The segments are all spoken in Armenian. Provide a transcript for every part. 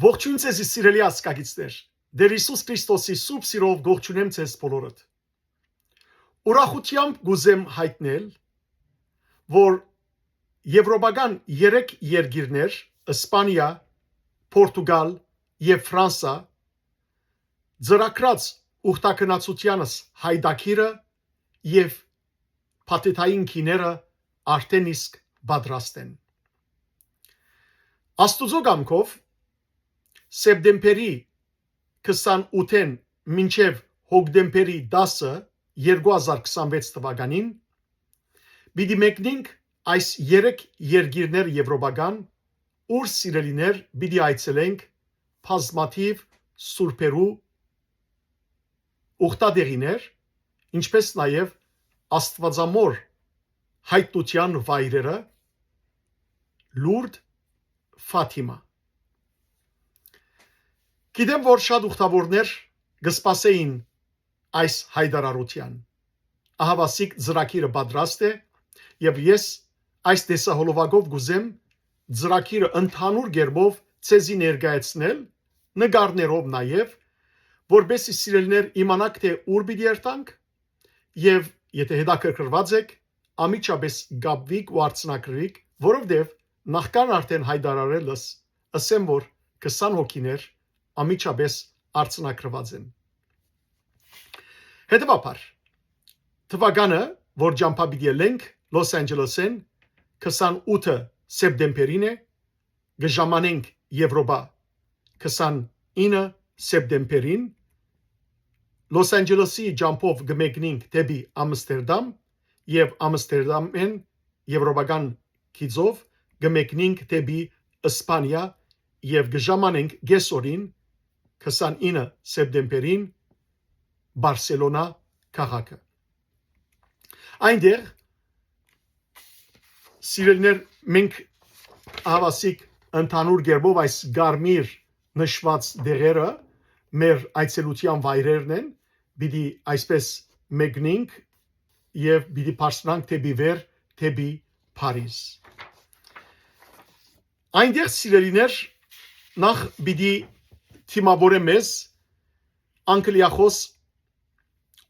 Ողջույն ձեզ սիրելի ազգագիցներ, Տեր Հիսուս Քրիստոսի սուրբ սիրով ողջունեմ ձեզ բոլորդ։ Ուրախությամբ գուզեմ հայտնել, որ եվրոպական 3 երկիրներ՝ Իսպանիա, Պորտուգալ եւ Ֆրանսա, ծրագրած ուխտակնացությանս հայդակիրը եւ փաթեթային քիները արդեն իսկ պատրաստ են։ Աստուծո կամքով սեպտեմբերի 28-ին մինչև հոկտեմբերի 10-ը 2026 թվականին պիտի մեկնենք այս 3 երկիրներ եվրոպական, ուր սիրելիներ պիտի այցելենք բազմաթիվ սուրբերու ուխտադեղիներ, ինչպես նաև աստվածամոր հայտնության վայրերը Լուրդ, Ֆաթիմա։ Գիտեմ, որ շատ ուխտավորներ կսպասեին այս հայտարարության։ Ահավասիկ ծրագիրը պատրաստ է եւ ես այս տեսահոլովակով գուզեմ ծրագիրը ընդհանուր կերպով ցեզի ներկայացնել, նկարներով նաեւ, որբեսի սիրելիներ իմանաք թե ուր պիտի երթանք եւ եթե հետաքրքրված եք, ամիջապես գապվիկ ու արցնակրվիկ, որովհետեւ նախքան արդեն հայտարարելս ասեմ, որ 20 հոգիներ ամիջապես արցնակրված են։ Հետևաբար թվականը, որ ճամփա պիտի ելենք Լոս Անջելեսին 28 սեպտեմբերին է, կժամանենք Եվրոպա 29 սեպտեմբերին, Լոս Անջելեսի ճամփով կմեկնենք դեպի Ամստերդամ եւ Ամստերդամեն եվրոպական քիզով կմեկնենք դեպի Իսպանիա եւ կժամանենք Գեսորին 29 սեպտեմբերին Բարսելոնա քաղաքը։ Այնտեղ սիրելիներ մենք հավասիկ ընդհանուր կերպով այս գարմիր նշված դեղերը մեր այցելության վայրերն են, պիտի այսպես մեկնենք եւ պիտի փաստանանք դեպի վեր, դեպի Փարիզ։ Այնտեղ սիրելիներ նախ պիտի թիմավորե մեզ անգլիախոս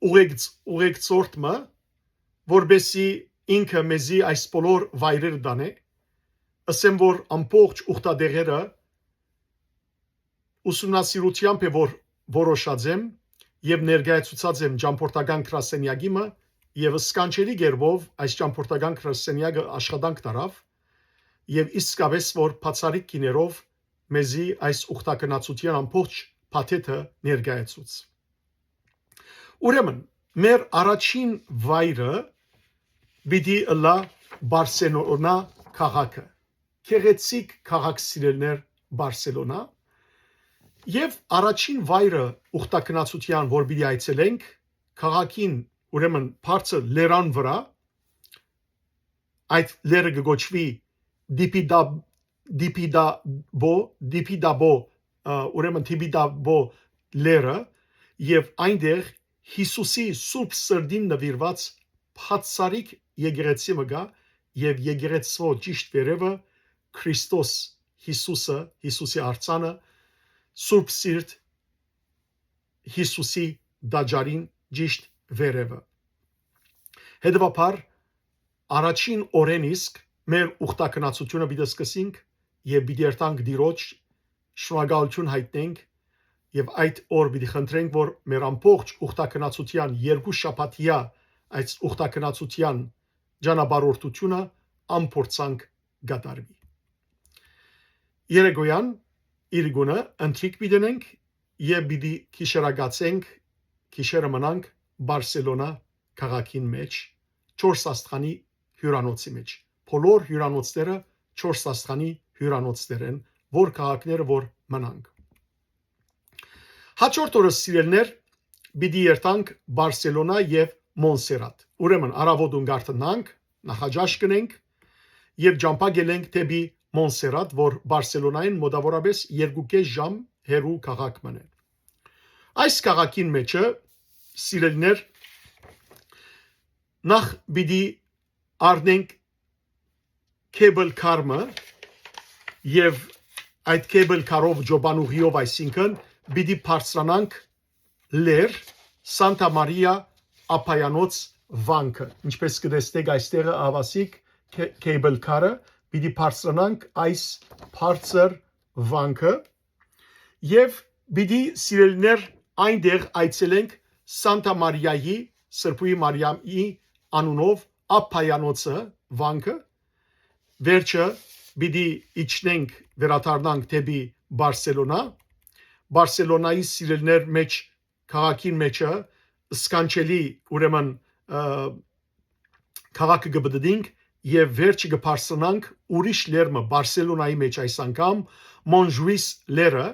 ուղեկցորդը, որբեսի ինքը մեզի այս բոլոր վայրերը դանե, ասեմ, որ ամբողջ ուխտադեղերը ուսումնասիրությամբ է որ որոշած եմ եւ ներկայացուցած եմ ճամփորդական գրասենյակիմը եւ սկանչելի գերբով այս ճամփորդական գրասենյակը աշխատանք տարավ եւ իսկապես որ բացառիկ գիներով մեզի այս ուխտակնացության ամբողջ փաթեթը ներկայացուց։ Ուրեմն մեր առաջին վայրը պիտի լա Բարսելոնա քաղաքը, քեղեցիկ քաղաք սիրելներ Բարսելոնա եւ առաջին վայրը ուխտակնացության որ պիտի այցելենք քաղաքին ուրեմն բարձր լերան վրա այդ լերը կոչվի Դիպիդաբո լերը եւ այնտեղ Հիսուսի սուրբ սրտին նվիրված բացառիկ եկեղեցի մգա եւ եկեղեցու ճիշտ վերևը Քրիստոս Հիսուսը, Հիսուսի արձանը, սուրբ սիրտ Հիսուսի դաջարին ճիշտ վերևը։ Հետևաբար առաջին օրեն իսկ մեր ուխտակնացությունը պիտի սկսենք եւ պիտի երթանք Տիրոջ շնորհակալություն հայտնենք եւ այդ օր պիտի խնդրենք որ մեր ամբողջ ուխտակնացության երկու շաբաթյա այդ ուխտակնացության ճանապարհորդությունը ամփորձանք գտարվի։ Երեկոյան իրգունը ընթրիք պիտենենք եւ պիտի քիշերագացենք քիշերը մնանք Բարսելոնա քաղաքին մեջ 4 աստղանի հյուրանոցի մեջ։ Բոլոր հյուրանոցները 4 աստղանի հյուրանոցներ են, որ քաղաքները որ մնանք։ Հաջորդ օրը սիրելներ պիտի երթանք Բարսելոնա եւ Մոնսերատ։ Ուրեմն առավոտուն գարթնանք, նախաճաշ կնենք եւ ճամփա գելենք դեպի Մոնսերատ, որ Բարսելոնային մոտավորապես 2.5 ժամ հեռու քաղաք մնա։ Այս քաղաքին մեջը սիրելներ նախ պիտի առնենք cable car-ը եւ այդ կեբլ կարով ջոբանուղիով, այսինքն պիտի բարձրանանք լեր Սանտա Մարիա Ափայանոց վանքը, ինչպես կտեսնեք այստեղ ավասիկ կեբլ կարը պիտի բարձրանանք այս բարձր վանքը եւ պիտի սիրելիներ այնտեղ այցելենք Սանտա Մարիայի Սրբուհի Մարիամի անունով Ափայանոցը վանքը վերջը պիտի իջնենք վերադառնանք դեպի Բարսելոնա Բարսելոնայի սիրելիներ մեջ քաղաքին մեջը սկանչելի ուրեմն քաղաքը գբդդինք եւ վերջը գբարսնանք ուրիշ լերմը Բարսելոնայի մեջ այս անգամ Մոնժուիս լերը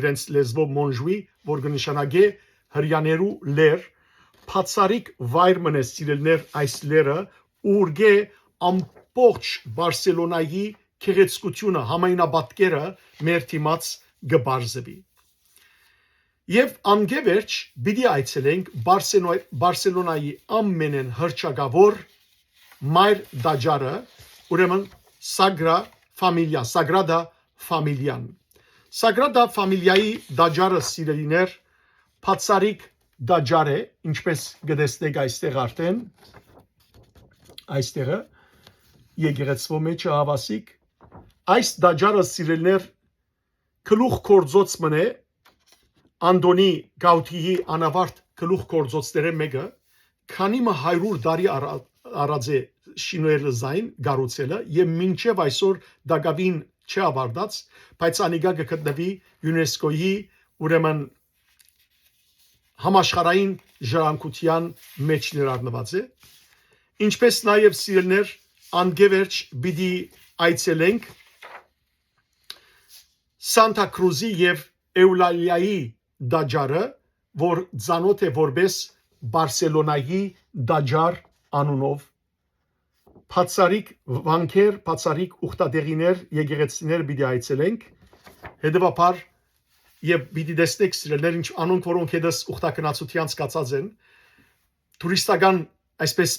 իրենց լեզվով Մոնժուի որ կնշանակե հрьяաներու լեր բացարիք վայր մնե սիրելներ այս լերը ուրգե ամբողջ Բարսելոնայի քեղեցկությունը համայնաբատկերը մեր թիմած գբարզվի եւ անգևերջ բիդի այցելենք Բարսելոնայի ամենեն հրճագավոր մայր դաջարը ուրեմն Sagrada Familian Sagrada Familiայի դաջարը սիրելիներ բացարիք դաջար է ինչպես գտեսնեք այստեղ արդեն այստեղը եկեղեցվո մեջ հավասիկ այս դաջարը սիրելիներ գլուխ կորձոց մնե Անդոնի Գաուտիի անավարտ գլուխ կորձոցները մեկը քանի մը 100 տարի առած է շինոյելը զայն գառուցելը եւ մինչեւ այսօր դակավին չավարտած բայց անիգա կգտնվի ՅՈՒՆԵՍԿՕ-ի ուրեմն համաշխարհային ժառանգության մեջ ներառնված է ինչպես նաեւ սիրելներ անգևերջ պիտի այցելենք Սանտա Կրուզի եւ Էուլալիայի դաջարը որ ցանոթ է որպես Բարսելոնայի դաջար անունով բացարիք վանքեր բացարիք ուխտադեղիներ եկեղեցիներ պիտի այցելենք հետեւաբար եւ պիտի տեսնեք սիրելներ ինչ անոնք որոնք հետս ուխտակնացության սկացած են տուրիստական այսպես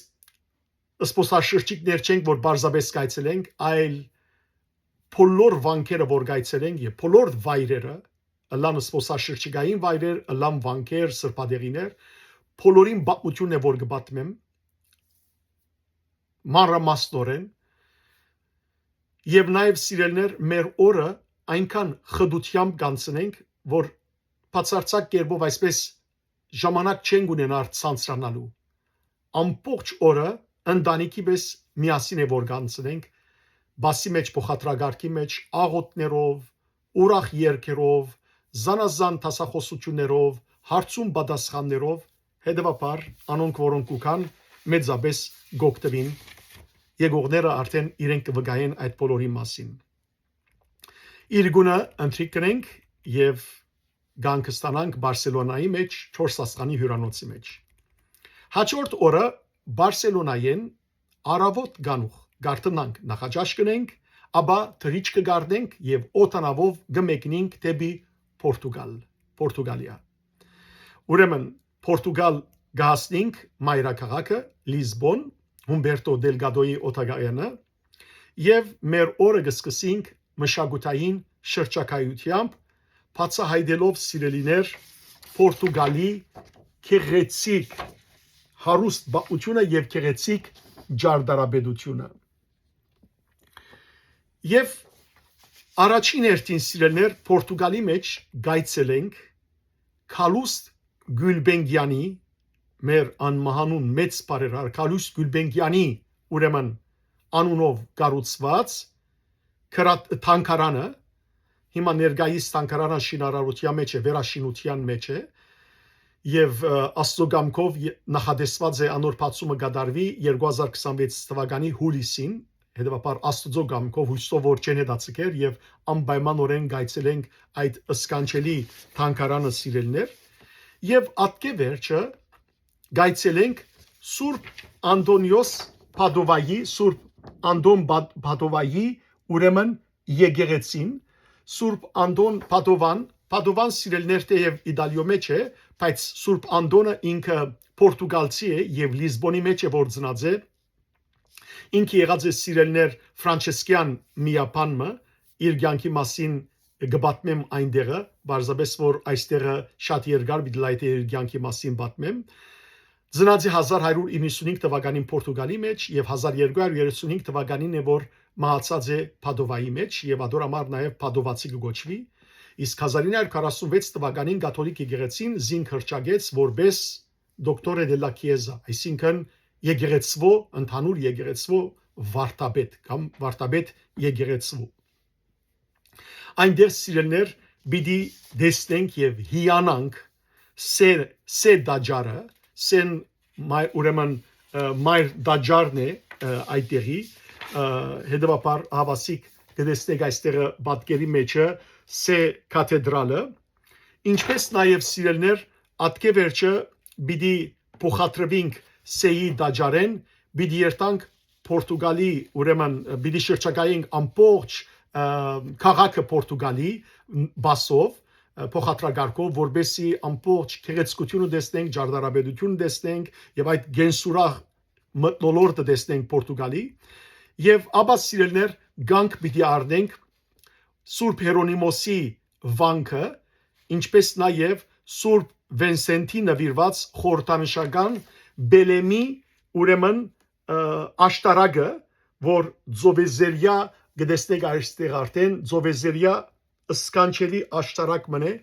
սպոսաշրջիկներ չենք որ բարձաբես կայցելենք այլ բոլոր վանքերը որ կայցելենք եւ բոլոր վայրերը լան սպոսաշրջիկային վայրեր լան վանքեր սրբադեղիներ բոլորին բացությունն է որ կբատմեմ մանրամասնորեն եւ նաեւ սիրելներ մեր օրը այնքան խդությամբ կանցնենք որ բացարձակ կերպով այսպես ժամանակ չենք ունենալ ցանցրանալու ամբողջ օրը ընտանիքի պես միասին է որ կանցնենք բասի մեջ փոխադրագարկի մեջ աղոթներով ուրախ երգերով զանազան տասախոսություններով հարցում պատասխաններով հետեւաբար անոնք որոնք կան մեծապես գոկտվին եկողները արդեն իրենք կվգային այդ բոլորի մասին Իրգունը ընտրիկ կնենք եւ գանք ստանանք Բարսելոնայի մեջ 4 աստղանի հյուրանոցի մեջ հաջորդ օրը Բարսելոնայեն արավոտ գանուխ գարտնանք նախաճաշ կնենք ապա թրիչ կգարնենք եւ օտանավով գմեկնենք դեպի Պորտուգալիա ուրեմն Պորտուգալ գահսնենք մայրաքաղաքը Լիզբոն Հումբերտո Դելգադոյի օտագայանը եւ մեր օրը կսկսենք մշակութային շրջակայությամբ բացահայտելով սիրելիներ Պորտուգալի քեղեցիկ հարուստ բացությունը եւ քեղեցիկ ջարդարաբեդությունը եւ առաջին երթին սիրելներ Պորտուգալի մեջ գայցելենք Քալուստ Գյուլբենգյանի մեր անմահանուն մեծ բարերար Քալուստ Գյուլբենգյանի ուրեմն անունով կառուցված թանկարանը հիմա ներկայիս թանկարանը շինարարության մեջ է վերաշինության մեջ է եւ աստուգամքով նախադեсված է անոր բացումը կդարվի 2026 թվականի հուլիսին հետեւաբար աստուծո գամքով հույսով որ չեն հետացկեր եւ անպայմանորեն գայցելենք այդ սկանչելի թանկարանը սիրելներ եւ ատկե վերջը գայցելենք Սուրբ Անդոնիոս Պադովայի Սուրբ Անդոն Պադովայի ուրեմն եկեղեցին Սուրբ Անդոն Պադովան սիրելներ թեև Իտալիո մեջ է բայց Սուրբ Անդոնը ինքը Պորտուգալցի է եւ Լիզբոնի մեջ է որ ծնած է ինքը եղած է սիրելներ Ֆրանչեսկյան միապանմը իր կյանքի մասին գբատմեմ այնտեղը, բարձրապես որ այստեղը շատ երկար բիդլայտի կյանքի մասին պատմեմ։ Ծնած է 1195 թվականին Պորտուգալի մեջ եւ 1235 թվականին է որ մահացած է Պադովայի մեջ եւ ադոր համար նաեւ Պադովացի կոչվի։ Իսկ 1946 թվականին կաթոլիկ եկեղեցին զինք հրճագեց որպես դոկտորե դե լա Chiesa, այսինքն եկեղեցվո, ընդհանուր եկեղեցվո վարտաբեդ կամ վարտաբեդ եկեղեցվո։ Այնտեղ սիրելներ պիտի դեսնենք եւ հիանանք սե դաջարը, սեն ուրեմն մայր դաջարն է այդտեղի, հետևաբար հավասիկ կդեսնենք այստեղը պատկերի մեջը սե կաթեդրալը, ինչպես նաև սիրելներ ատկե վերջը պիտի փոխադրվենք սեի դաջարեն, պիտի երթանք Պորտուգալի, ուրեմն պիտի շրջագայենք ամբողջ քաղաքը Պորտուգալի բասով, փոխադրակարգով, որբեսի ամբողջ քեղեցկությունը տեսնենք, ջարդարաբեդությունը տեսնենք եւ այդ գենսուրախ մտնոլորտը տեսնենք Պորտուգալի եւ ապա սիրելներ գանք պիտի առնենք Սուրբ Հերոնիմոսի վանքը, ինչպես նաեւ Սուրբ Վենսենտի նվիրված խորհրդանշական Բելեմի ուրեմն աշտարակը, որ Ձովեզերիա գտեսնենք այստեղ արդեն Ձովեզերիա սկանչելի աշտարակ մնե,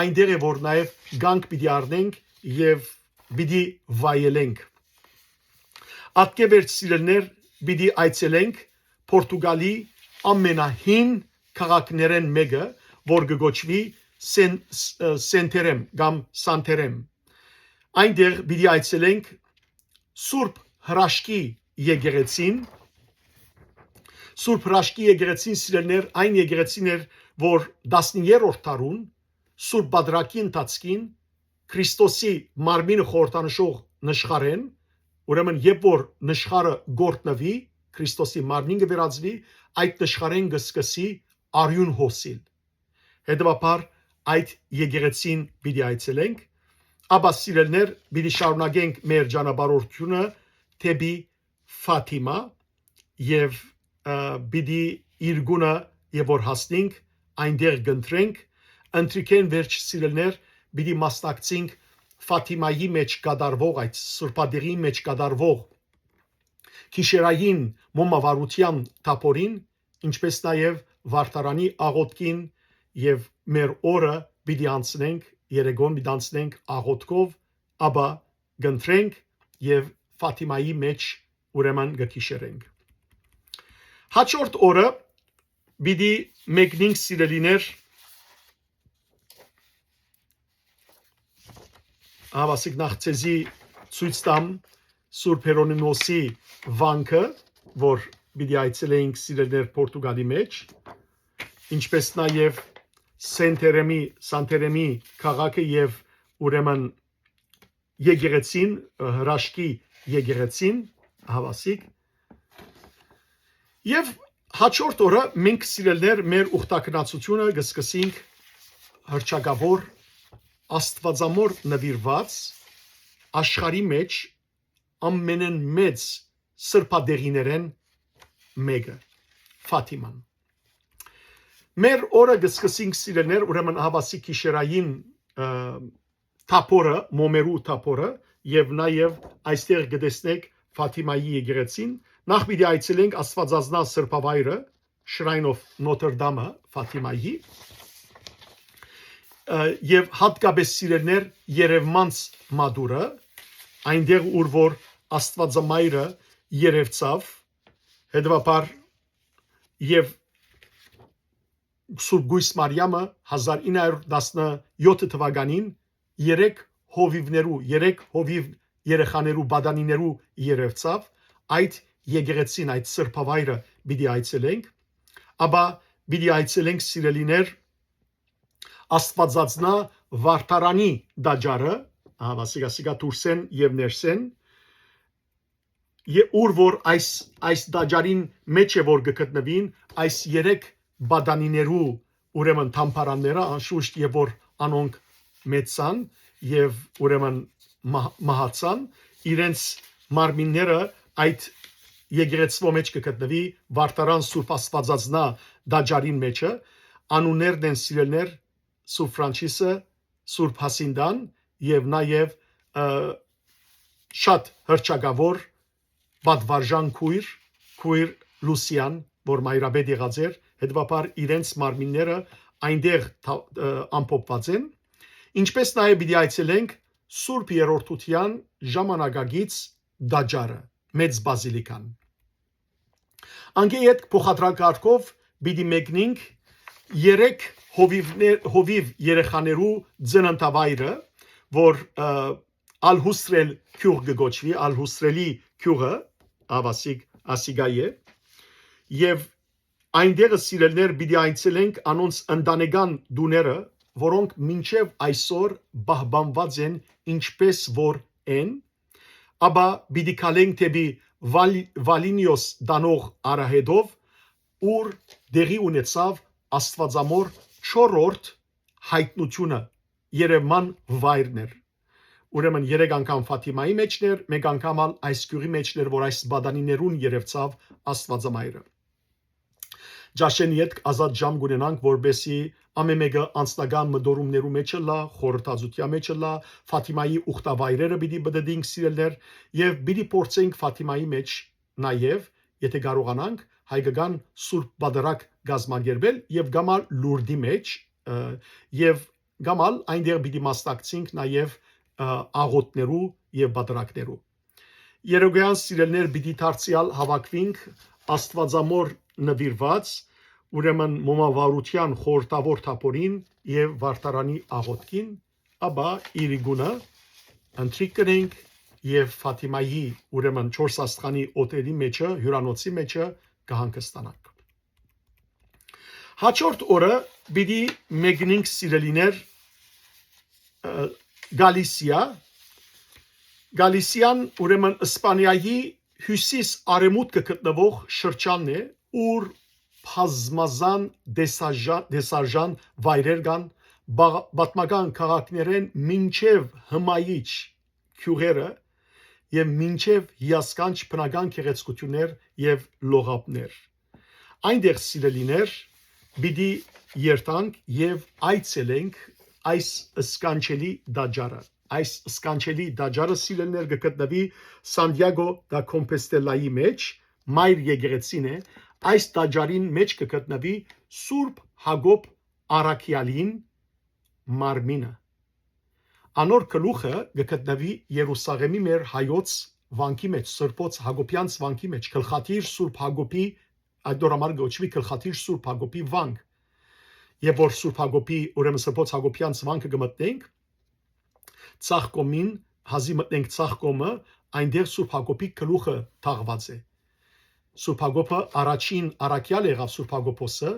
այնտեղ է որ նաև գանք պիտի առնենք եւ պիտի վայելենք։ Ատկե վերջ սիրելներ պիտի այցելենք Պորտուգալի ամենահին քաղաքներեն մեկը, որ կոչվի Սենտերեմ կամ Սանտերեմ։ Այնտեղ պիտի այցելենք Սուրբ Հրաշքի եկեղեցին։ Սուրբ Հրաշքի եկեղեցին սիրելներ այն եկեղեցին էր, որ 10-րդ դարուն Սուրբ Բադրակի ընթացքին Քրիստոսի մարմինը խորհրդանշող նշխարեն, ուրեմն երբ որ նշխարը գործնվի, Քրիստոսի մարմինը վերածվի, այդ նշխարեն կսկսի արյուն հոսել։ Հետևաբար այդ եկեղեցին պիտի այցելենք, ապա սիրելներ պիտի շարունակենք մեր ճանապարհորդությունը թեպի Ֆաթիմա եւ պիտի իր գունը եւ որ հասնենք այնտեղ կընտրենք, ընտրիկեն վերջ սիրելներ պիտի մասնակցենք Ֆաթիմայի մեջ կատարվող այդ սուրբադերի մեջ կատարվող քիշերային մոմավարության թափորին, ինչպես նաև վարտարանի աղոթքին եւ մեր օրը պիտի անցնենք երեգոն պիտի անցնենք աղոթքով, ապա կընտրենք եւ Ֆաթիմայի մեջ ուրեմն գքիշերենք։ Հաջորդ օրը պիտի մեկնենք սիրելիներ հավասիկ նախցեզի ցույց տամ Սուրբ Հերոնիմոսի վանքը, որ պիտի այցելենք սիրելիներ Պորտուգալի մեջ, ինչպես նաև Սանտերեմի քաղաքը եւ ուրեմն եկեղեցին, հրաշքի եկեղեցին, հավասիկ։ Եվ հաջորդ օրը մենք սիրելներ մեր ուխտակնացությունը կսկսենք հրճակավոր Աստվածամոր նվիրված աշխարհի մեջ ամենեն մեծ սրբադեղիներեն մեկը Ֆաթիման։ Մեր օրը կսկսենք սիրելներ ուրեմն հավասիկ գիշերային թափորը, մոմերու թափորը եւ նաեւ այստեղ կտեսնեք Ֆաթիմայի եկեղեցին, նախ պիտի այցելենք Աստվածածնա սրբավայրը Shrine of Notre Dame Ֆաթիմայի եւ հատկապես սիրելներ Երևանց մադուրը, այնտեղ ուր որ Աստվածամայրը երևցավ, հետևաբար եւ Սուրբ Գույս Մարիամը 1917 թվականին 3 հովիվ երեխաներու բադանիներու երևցավ, այդ եկեղեցին, այդ սրբավայրը պիտի այցելենք, ապա պիտի այցելենք սիրելիներ Աստվածածնա վարտարանի դաջարը, հավասիկա դուրսեն եւ ներսեն, ուր որ այս դաջարին մեջ է որ գտնվին այս 3 բադանիներու ուրեմն թամփարանները, անշուշտ եւ որ անոնք մեծան եւ ուրեմն մահացան, իրենց մարմինները այդ եկեղեցվո մեջ կգտնվի վարտարան Սուրբ Աստվածածնա դաջարին մեջը, անուններն են սիրելներ Սուրբ Ֆրանցիսը, Սուրբ Հասինդան եւ նաեւ շատ հրճագավոր բադվարժան քույր Լուսիան, որ մայրաբեդ եղած էր, հետևաբար իրենց մարմինները այնտեղ ամփոփված են, ինչպես նաեւ պիտի այցելենք Սուրբ Երրորդության ժամանակագից դաջարը, մեծ բազիլիկան։ Անգետ փոխադրակարգով պիտի մեկնենք 3 հովիվ երեխաներու ծննդավայրը, որ Ալ-Հուսրել քյուղ գոչվի, Ալ-Հուսրելի քյուղը, ասիգայե, եւ այնտեղը սիրելներ պիտի այցելենք անոնց ընտանեկան դուները, որոնք մինչև այսօր բահբանված են ինչպես որ են, ապա պիտի քալենք թեպի Վալինիոս դանող արահետով, ուր դեղի ունեցավ Աստվածամոր 4-րդ հայտնությունը Երևան վայրներ։ Ուրեմն 3 անգամ Ֆաթիմայի մեջներ, 1 անգամ այս գյուղի մեջներ, որ այս բադանիներուն երևցավ Աստվածամայրը։ Ջաշեն յետ ազատ ժամ գունենանք, որբեսի ամեն մեկը անձնական մտորումներու մեջը լա, խորհրդածության մեջը լա, Ֆաթիմայի ուխտավայրերը պիտի բդդենք սիրելներ եւ պիտի փորձենք Ֆաթիմայի մեջ նաեւ, եթե կարողանանք, հայկական սուրբ բادرակ գազմագերբել եւ գամալ լուրդի մեջ եւ գամալ այնտեղ պիտի մասնակցենք նաեւ աղոթներու եւ բادرակներու։ Երոգյան սիրելներ պիտի դարձյալ հավաքվենք Աստվածամոր նվիրված, ուրեմն մոմավարության խորտավոր թափորին եւ վարտարանի աղոթքին, ապա իրիգունը ընտրիկ կրենք եւ Ֆաթիմայի ուրեմն 4 աստղանի օտելի մեջը, հյուրանոցի մեջը կհանգստանանք։ Հաջորդ օրը պիտի մեկնենք սիրելիներ Գալիսիան ուրեմն Իսպանիայի հյուսիս արևմուտքը գտնվող շրջանն է, ուր բազմազան դեսարժան վայրեր կան, պատմական քաղաքներեն մինչև հմայիչ քյուղերը եւ մինչև հիասքանչ բնական գեղեցկություններ եւ լողափներ։ Այնտեղ սիրելիներ պիտի երթանք եւ այցելենք այս սկանչելի դաջարը։ Այս սկանչելի դաջարը սիրելներ կգտնվի Սանտիագո դա Կոմպոստելայի մեջ, մայր եկեղեցին է, այս դաջարին մեջ կգտնվի Սուրբ Հակոբ Արաքյալին մարմինը։ Անոր գլուխը կգտնվի Երուսաղեմի մեր հայոց վանքի մեջ, Սրբոց Հակոբյանց վանքի մեջ, գլխատիր Սուրբ Հակոբի, այդ դորամար գոչվի գլխատիր Սուրբ Հակոբի վանք։ Եվ որ Սուրբ Հակոբի, ուրեմն Սրբոց Հակոբյանց վանքը կմտնենք, Ցախկոմին, հազի մտնենք Ցախկոմը, այնտեղ Սուրբ Հակոբի գլուխը թաղված է։ Սուրբ Հակոբը առաջին Արաքյալ եղավ Սուրբ Հակոբոսը,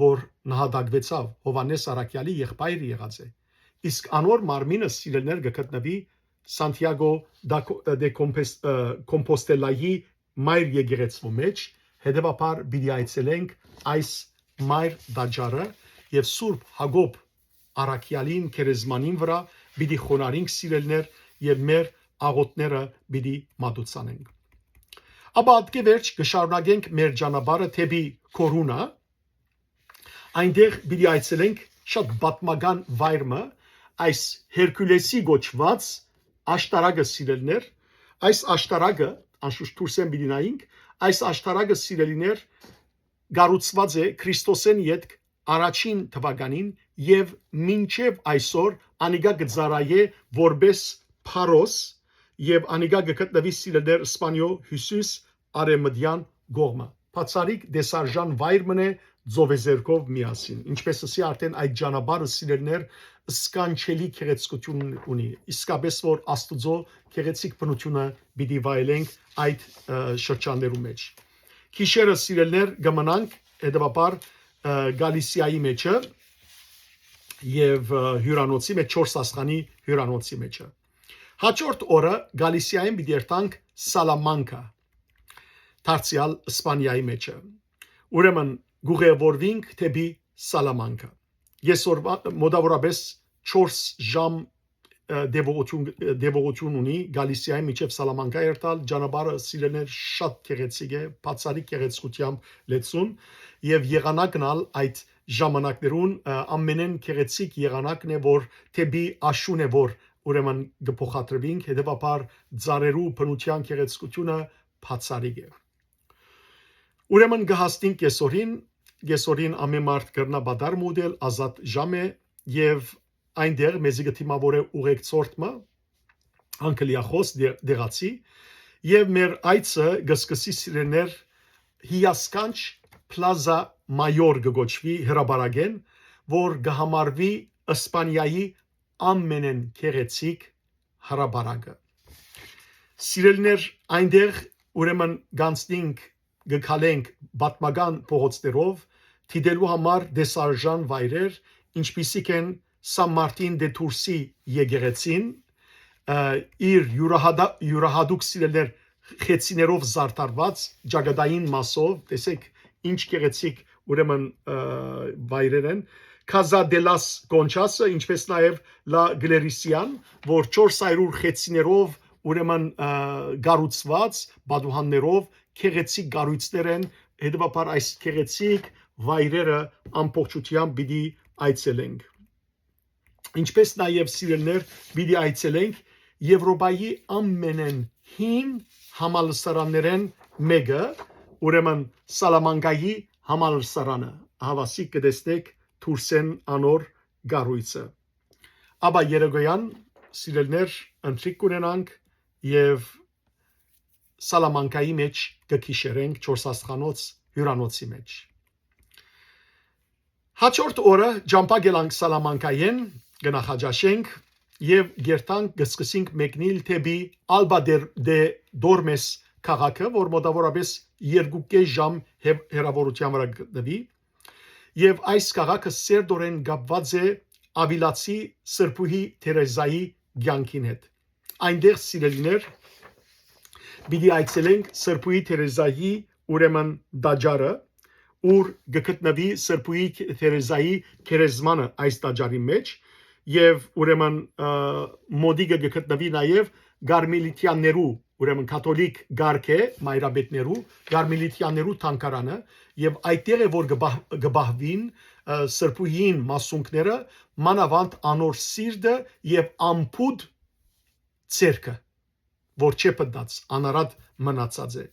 որ նահատակվեցավ Հովանես Արաքյալի եղբայրը եղած է։ Իսկ անոր մարմինը սիրելներ կգտնվի Սանտիագո դե Կոմպոստելայի մայր եկեղեցու մեջ, հետևաբար պիտի այցելենք այս մայր դաջարը եւ Սուրբ Հակոբ Արաքյալին քերեզմանին վրա պիտի խոնարհենք սիրելներ եւ մեր աղոթները պիտի մատուցանենք։ Ապա ատկե վերջ կշարունակենք մեր ճանապարհը թեպի Կորունա, այնտեղ պիտի այցելենք շատ պատմական վայրը, այս Հերկուլեսի գոչված աշտարակը սիրելներ, այս աշտարակը անշուշտ դուրսեն պիտի նայենք, այս աշտարակը սիրելիներ գառուցված է Քրիստոսեն յետք առաջին թվականին եւ մինչեւ այսօր անիգա գծարայե որբես Փարոս եւ անիգա գտնվի սիրելներ Իսպանիո հյուսիս արեմդյան գողմը։ Բացարիք դեսարժան վայր մնե ձովեզերքով միասին։ Ինչպես ասի արդեն այդ ճանապարհը սիրելներ սկանչելի քեղեցկություն ունի։ Իսկապես որ Աստուծո քեղեցիկ բնությունը պիտի վայելենք այդ շրջաններում մեջ։ Քիշերը սիրելներ գմնանք հետևաբար Գալիսիայի մեջը եւ հյուրանոցի մեջ 4 աստղանի հյուրանոցի մեջը։ Հաջորդ օրը Գալիսիայում պիտի երթանք Սալամանկա, դարձյալ Իսպանիայի մեջը։ Ուրեմն գուղևորվինք թեպի Սալամանկա։ Ես մոտավորապես 4 ժամ դեպողություն ունի Գալիսիայի միջև Սալամանկա երթալ, ճանապարհը սիրելներ շատ գեղեցիկ է, բացառիկ գեղեցկությամբ լեցուն եւ եղանակնալ այդ ժամանակներուն ամենեն քեղեցիկ եղանակն է, որ թեպի աշուն է, որ ուրեմն գփոխադրվինք, հետևաբար ծառերու բնության քեղեցկությունը բացառիկ է։ Ուրեմն գահստին կեսօրին ամեն մարդ կրնա բադար մոդել ազատ ժամ է եւ այնտեղ մեզի գտիմավոր է ուղեկցորդը անկլիախոս դեղացի եւ մեր այցը գսկսի սիրեներ հիասքանչ Plaza Mayor գոչվի հրաբարագեն, որ գհամարվի Իսպանիայի ամենեն քեղեցիկ հրաբարագը։ Սիրելներ, այնտեղ ուրեմն գանցնինք գկալենք բատմական փողոցներով թիդելու համար դեսարժան վայրեր, ինչպիսիք են San Martin de Tours-ի եկեղեցին, իր յուրահատուկ սիրելներ խեցիներով զարդարված ճակատային մասով, տեսեք ինչ քեղեցիկ ուրեմն վայրեր են, Casa de las Conchas-ը, ինչպես նաև La Glerissian, որ 400 խեցիներով ուրեմն գառուցված բադուհաններով քեղեցիկ գառույցներ են, հետևաբար այս քեղեցիկ վայրերը ամբողջությամբ պիտի այցելենք։ Ինչպես նաև սիրելներ պիտի այցելենք Եվրոպայի ամենեն հին համալսարաններեն մեկը, ուրեմն Սալամանկայի համալսարանը, հավասիկ կտեսնեք Թուրսեն անոր գառույցը։ Աբա երեգոյան սիրելներ ընտրիկ կունենանք եւ Սալամանկայի մեջ կքիշերենք 4 աստղանոց հյուրանոցի մեջ։ Հաջորդ օրը ջամփա գելանք Սալամանկայեն գնախաջաշենք եւ գերտանք գսկսինք մեկնիլ թեպի Ալբա դե Դորմես քաղաքը, որ մոտավորապես 2.5 ժամ հեռավորության վրա գտնվի, եւ այս քաղաքը սերտորեն կապված է ավիլացի Սրբուհի Թերեզայի կյանքին հետ։ Այնտեղ սիրելիներ պիտի այցելենք Սրբուհի Թերեզայի ուրեմն դաջարը, ուր գտնվի Սրբուհի Թերեզայի քերեզմանը այս դաջարի մեջ, եւ ուրեմն մոդիգը գտնվի նաեւ Գարմելիտյաններու, ուրեմն կաթոլիկ գարք է մայրաբետներու, Գարմելիտյաններու թանգարանը, եւ այդտեղ է որ գբահվին Սրբուհին մասունքները, մանավանդ անոր սիրտը եւ ամփուդ ցերկը, որ չեպդած անարատ մնացած է։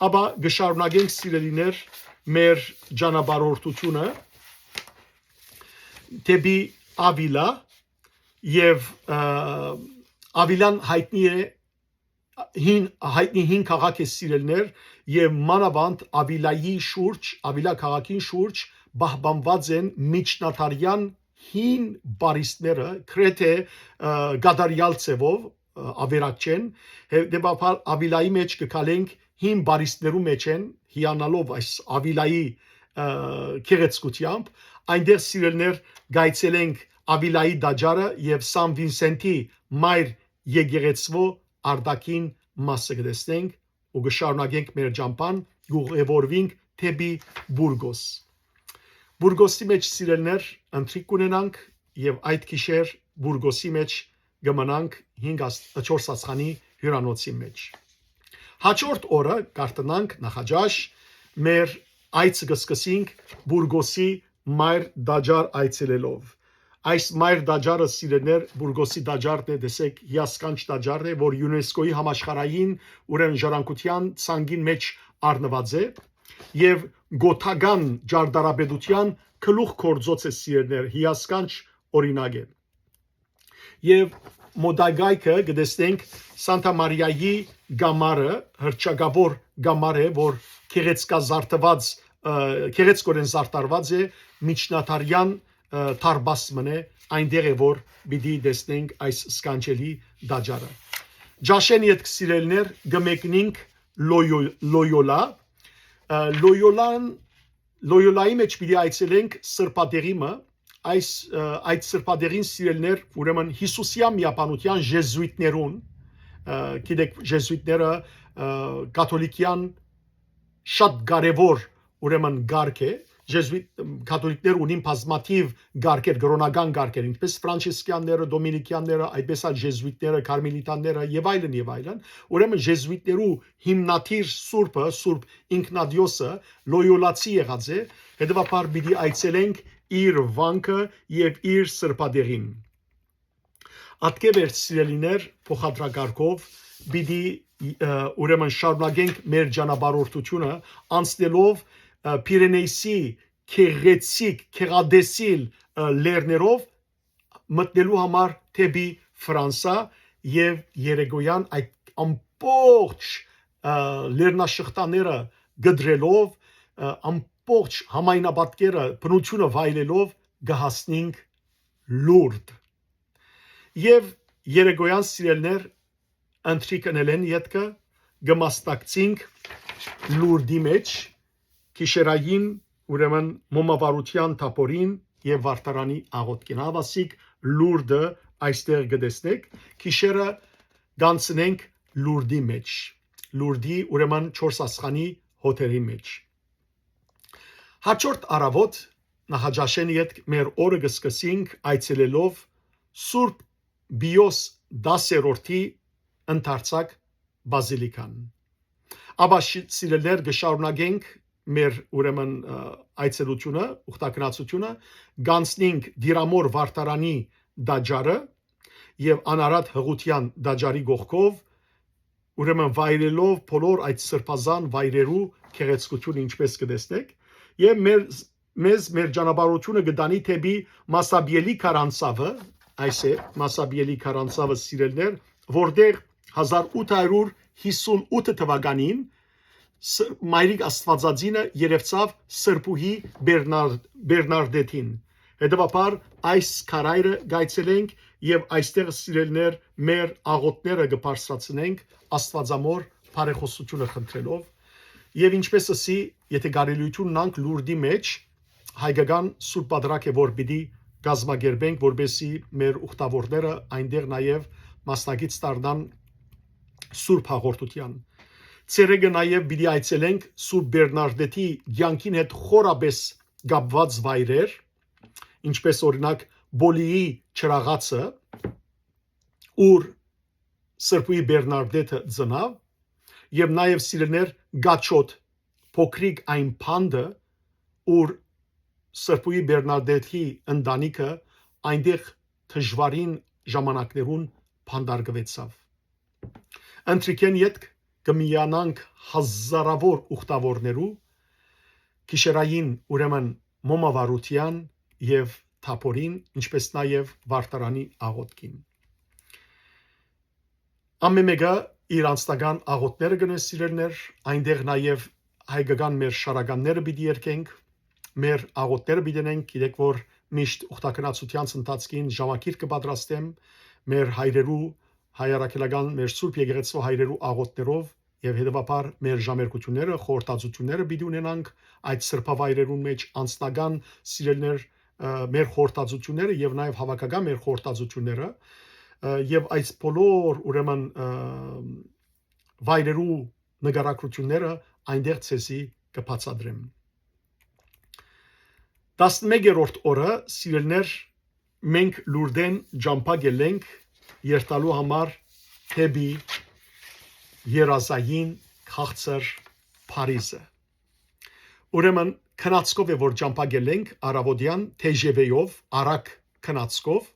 Աբա գշարունակենք սիրելիներ մեր ճանապարհորդությունը դեպի Ավիլա եւ Ավիլան հայտնի է հին քաղաք է սիրելներ եւ մանավանդ Ավիլայի շուրջ, Ավիլա քաղաքին շուրջ բահբանված են միջնադարյան հին բարիստները, քրեթե գադարյալ ցևով ավերակ չեն, հետեւաբար Ավիլայի մեջ կգալենք հին բարիստներու մեջ են, հիանալով այս Ավիլայի քեղեցկությամբ, այնտեղ սիրելներ գայցելենք Ավիլայի դաջարը եւ Սան Վինսենտի մայր եկեղեցվո արտաքին մասը կտեսնենք ու կշարունակենք մեր ճամփան, ուղևորվենք թեպի Բուրգոս։ Բուրգոսի մեջ սիրելներ ընտրիկ կունենանք եւ այդ գիշեր Բուրգոսի մեջ գմնանք 4 աստղանի հյուրանոցի մեջ։ Հաջորդ օրը կարտանանք նախաճաշ մեր այցը կսկսենք Բուրգոսի մայր դաջար այցելելով։ Այս մայր դաջարը սիրելներ Բուրգոսի դաջարն է, տեսեք հիասքանչ դաջարն է, որ ՅՈՒՆԵՍԿՕ-ի համաշխարհային ուրեմն ժառանգության ցանկին մեջ առնված է եւ գոթական ջարդարաբեդության գլուխ կորձոց է սիրելներ, հիասքանչ օրինակ է։ Եվ մոդագայքը գտեսնենք Սանտա Մարիայի գամարը, հրճագավոր գամար է, որ քեղեցկորեն զարդարված է միջնադարյան թարբասմն է, այնտեղ է որ պիտի տեսնենք այս սկանչելի դաջարը։ Ջաշեն յետ սիրելներ գմեկնինք Լոյոլա, Լոյոլայի մեջ պիտի այցելենք սրբադեղիմը, այդ սրբադեղին սիրելներ ուրեմն Հիսուսյան միապանության ժեզուիտներուն, գիտեք ժեզուիտները կաթոլիկյան շատ կարևոր ուրեմն գարք է, կաթոլիկներ ունին բազմաթիվ գարկեր, կրոնական գարկեր, ինչպես ֆրանցիսկանները, դոմինիկյանները, այդպես էլ ժեզուիտները, կարմելիտանները եւ այլն եւ այլն։ Ուրեմն ժեզուիտներու հիմնադիր սուրբը, Սուրբ Ինքնադիոսը լոյոլացի եղած է, հետեւաբար պիտի այցելենք իր վանքը եւ իր սրբադեղին։ Ատկեվեր սիրելիներ փոխադրակարգով պիտի ուրեմն շարունակենք մեր ճանապարհորդությունը անցնելով Պիրենեյսի քեղեցիկ քեղադեսիլ լեռներով մտնելու համար թեպի Ֆրանսա եւ Երեգոյան այդ ամբողջ լեռնաշղթաները գդրելով ամբողջ համայնապատկերը բնությունը վայելելով գահասնենք լուրդ եւ Երեգոյան սիրելներ ընտրիկնել յետքը գմաստակցինք լուրդի մեջ Քիշերային ուրեմն մոմավարության թափորին եւ վարտարանի աղոտքին հավասիկ լուրդը այստեղ գտեսնեք քիշերը գանցնենք լուրդի մեջ լուրդի ուրեմն 4 ասխանի հոթերի մեջ հաջորդ առավոտ նահաջաշենի հետ մեր օրը կսկսենք այցելելով Սուրբ Բիոս 10-րդի ընդարձակ բազիլիկան ապա սիրելներ կշարունակենք մեր ուրեմն այցելությունը ուխտակնացությունը գանցնենք Դիրամոր վարտարանի դաջարը եւ անարատ հղության դաջարի գողքով ուրեմն վայրելով բոլոր այդ սրբազան վայրերու քեղեցկությունը ինչպես կտեսնեք եւ մեր ճանապարհությունը գտանի թեպի Մասաբիելի քարանցավը այս է Մասաբիելի քարանցավը սիրելներ որտեղ 1858 թվականին Մայրիկ Աստվածածինը երևցավ Սրբուհի Բերնարդետին հետևաբար այս քարայրը գայցելենք եւ այստեղ սիրելներ մեր աղոտները կբարձրացնենք Աստվածամոր բարեխոսությունը խնդրելով եւ ինչպես ասի եթե կարելիություն ունենք լուրդի մեջ հայկական սուրբ պատրակ է որ պիտի գազմագերբենք որբեսի մեր ուխտավորները այնտեղ նաեւ մասնակից դառնան սուրբ հաղորդության Ցերեգը նաև պիտի այցելենք Սուրբ Բերնարդետի ցանկին հետ խորաբես գապված վայրեր, ինչպես օրինակ Բոլիի ճրաղացը, ուր Սրբուհի Բերնարդետը ծնավ, եւ նաև սիրելներ Գաչոտ, փոքրիկ այն փանդը, ուր Սրբուհի Բերնարդետի ընտանիքը այնտեղ դժվարին ժամանակներուն փանդարգվեցավ։ Ընտրիկեն յետք կմիանանք հազարավոր ուխտավորներու քիշերային ուրեմն մոմավարության եւ թափորին ինչպես նաեւ վարտարանի աղոտքին ամենեգա իր անստական աղոտները գնես սիրելներ այնտեղ նաեւ հայկական մեր շարականները պիտի երկենք մեր աղոտները պիտենենք գիտեք որ միշտ ուխտակնացության ընթացքին ժամակիր կպատրաստեմ մեր հայրերու հայարակելական մեր սուրբ եկեղեցու հայրերու աղոտներով եւ հետեւաբար մեր ժամերկությունները խորտածությունները պիտի ունենանք այդ սրբավայրերուն մեջ անձնական սիրելներ մեր խորտածությունները եւ նաեւ հավաքական մեր խորտածությունները եւ այս բոլոր ուրեմն վայրերու նկարագրությունները այնտեղ ցեսի կբացատրեմ 11-րդ օրը սիրելներ մենք լուրդեն ջամփա գելենք երթալու համար թեբի երազային քաղցր Փարիզը ուրեմն քնածկով է որ ջամփագել ենք արավոդյան թեժևեյով արագ քնածկով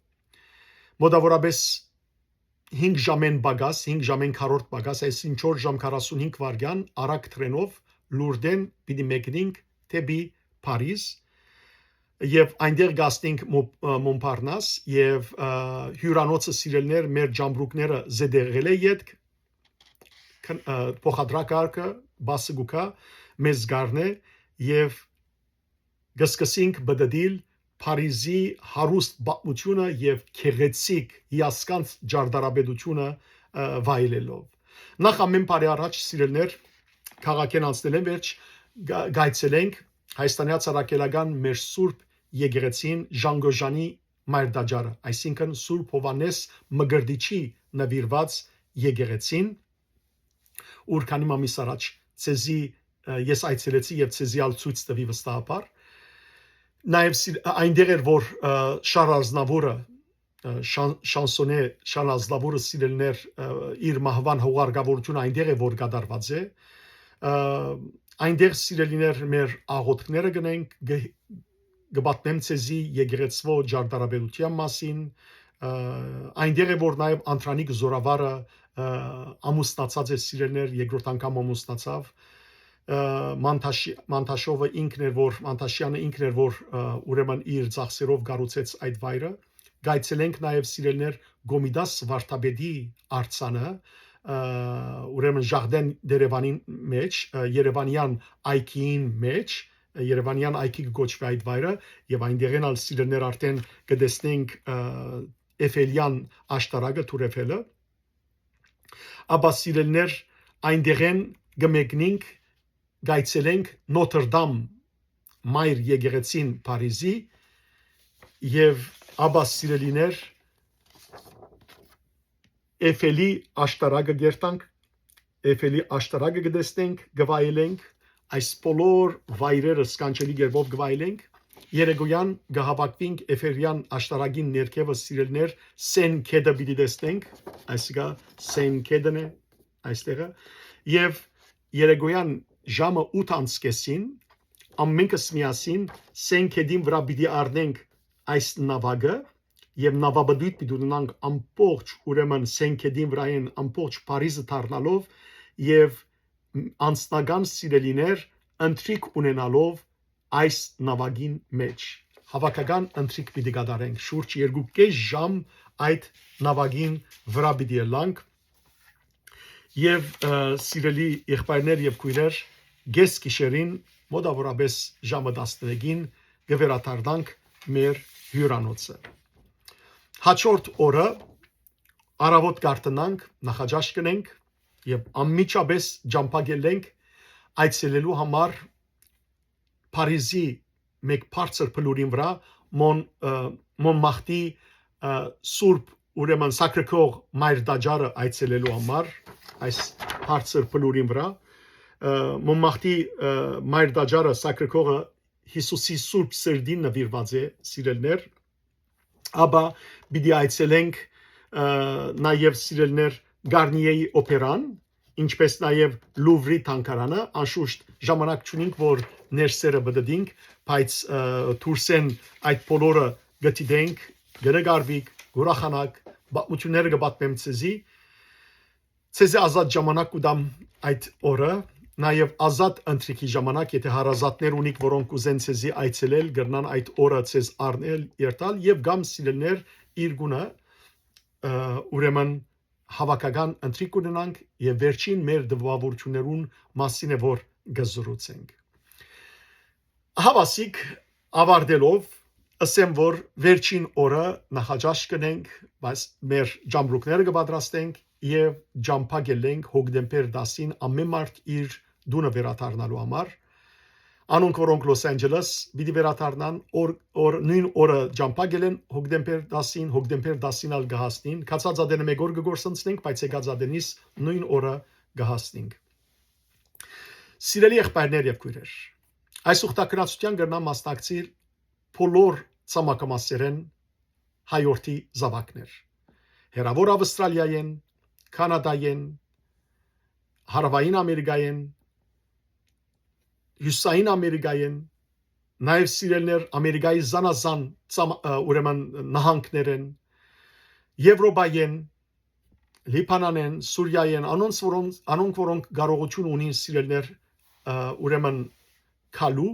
մոտավորապես 5 ժամեն բագաս 5 ժամեն քառորդ բագաս այսին 4 ժամ 45 վայրկյան արագ տրենով լուրդեն պիտի մեկնենք թեբի Փարիզ եւ այնտեղ գաստենք Մոնպարնաս եւ հյուրանոցը սիրելներ մեր ջամբրուկները զդեղել է յետք փոխադրակարգը բասգուկա մեզ գարնե եւ գսկսինք բդդիլ Փարիզի հարուստ բացությունը եւ քեղեցիկ հիասքանց ջարդարաբեդությունը վայելելով նախ ամեն բարի առաջ սիրելներ քաղաքեն անցնել են վերջ գայցելենք Հայաստանի ցարակելական մեր սուրբ եկեղեցին Ժանգոժանի մայրդաջարը այսինքն Սուրբ Հովանես Մգրդիչի նվիրված եկեղեցին ուր քանի ամիս առաջ ցեզի ես այցելեցի եւ ցեզի ալ ցույց տվի վստահաբար Նաև այնտեղ էր որ Շարլ Ազնավուրը շանսոնե Շարլ Ազնավուրը սիրելներ իր մահվան հուղարկավորությունը այնտեղ է որ կատարված է այնտեղ սիրելիներ մեր աղոթքները գնենք գբատնեմ ցեզի եկեղեցվո ջարդարաբերության մասին այնտեղ է որ նաև Անտրանիկ Զորավարը ամուսնացած է սիրելներ երկրորդ անգամ ամուսնացավ Մանտաշովը ինքն էր որ Մանտաշյանը ինքն էր որ ուրեմն իր ծախսերով կառուցեց այդ վայրը գայցելենք նաև սիրելներ Գոմիդաս Վարդապետի արձանը ուրեմն Ժարդեն Դերևանին մեջ Երևանյան այգին մեջ Երևանյան այգի գոչվի այդ վայրը եւ այնտեղն ալ սիրելներ արդեն կտեսնենք Էֆելյան աշտարակը Թուրեֆելը ապա սիրելներ այնտեղն գմեկնենք գայցելենք Նոթրդամ մայր եկեղեցին Փարիզի եւ ապա սիրելիներ Էֆելի աշտարակը գերտանք Էֆելի աշտարակը կտեսնենք գվայելենք այս բոլոր վայրերը սկանչելի գերբով գվայելենք երեգոյան գահավակվինք Էֆելյան աշտարակին ներքևը սիրելներ Սեն Քեդը պիտի տեսնենք այսինքն Սեն Քեդն է այստեղը եւ երեգոյան ժամը 8:30-ին ամենքս միասին Սեն Քեդին վրա պիտի առնենք այս նավակը եւ նավաբդույթ պիտի ունենանք ամբողջ ուրեմն Սեն Քեդին վրային ամբողջ Փարիզը դառնալով եւ անձնական սիրելիներ ընթրիք ունենալով այս նավակին մեջ հավաքական ընթրիք պիտի կատարենք շուրջ 2.5 ժամ այդ նավակին վրա պիտի ելանք եւ սիրելի եղբայրներ եւ քույրեր գես գիշերին մոտավորապես ժամը 11-ին կվերադառնանք մեր հյուրանոցը հաջորդ օրը առավոտ կարտնանք նախաճաշ կնենք եւ անմիջապես ջամփագելենք այցելելու համար Փարիզի մեկ բարձր փլուրին վրա Մոնմարտի Սուրբ ուրեմն Սակրեկոր մայր դաջարը այցելելու համար այս բարձր փլուրին վրա Մոնմարտի մայր դաջարը Սակրեկորը Հիսուսի Սուրբ Սրդին նվիրված է սիրելներ ապա պիտի այցելենք նաեւ սիրելներ Գարնիեի օպերան, ինչպես նաև Լուվրի թանգարանը, անշուշտ ժամանակ չունենք, որ ներսերը բդդենք, բայց դուրսեն այդ բոլորը գտիդենք, գնագարվիկ, ուրախանակ, պատմությունները կպատմեմ ցեզի ազատ ժամանակ կուտամ այդ օրը, նաև ազատ ընթրիքի ժամանակ, եթե հարազատներ ունիք, որոնք կուզեն ցեզի այցելել, գրնան այդ օրը ցեզ առնել, երթալ եւ գամ սիրելներ իր գունը ուրեմն հավաքական ընթրիք ունենանք եւ վերջին մեր դժվարություններուն մասին է որ գզրուցենք հավասիկ ավարտելով ասեմ որ վերջին օրը նախաճաշ կնենք բայց մեր ջամբրուկները կպատրաստենք եւ ջամփագելենք հոկտեմբեր 10-ին ամեն մարդ իր դունը վերադառնալու համար անոնք որոնք Լոս Անջելես պիտի վերադառնան նույն օրը ջամփագելեն հոկտեմբեր 10-ին հոկտեմբեր 10-ին ալ գահստին կացածադենը մեկ օր կգործընծնենք բայց եկածադենից նույն օրը գահստինք սիրելի եղբայրներ եւ քույրեր այս ուխտակրացության գրնամ մասնակցիր բոլոր ցամաքամասերեն հայորդի զավակներ հերավոր Ավստրալիայեն Կանադայեն Հարավային Ամերիկայեն Հյուսային Ամերիկայեն նաև սիրելներ Ամերիկայի զանազան ուրեմն նահանգներեն Եվրոպայեն Լիբանանեն Սուրիայեն անոնք որոնք կարողություն ունին սիրելներ ուրեմն քալու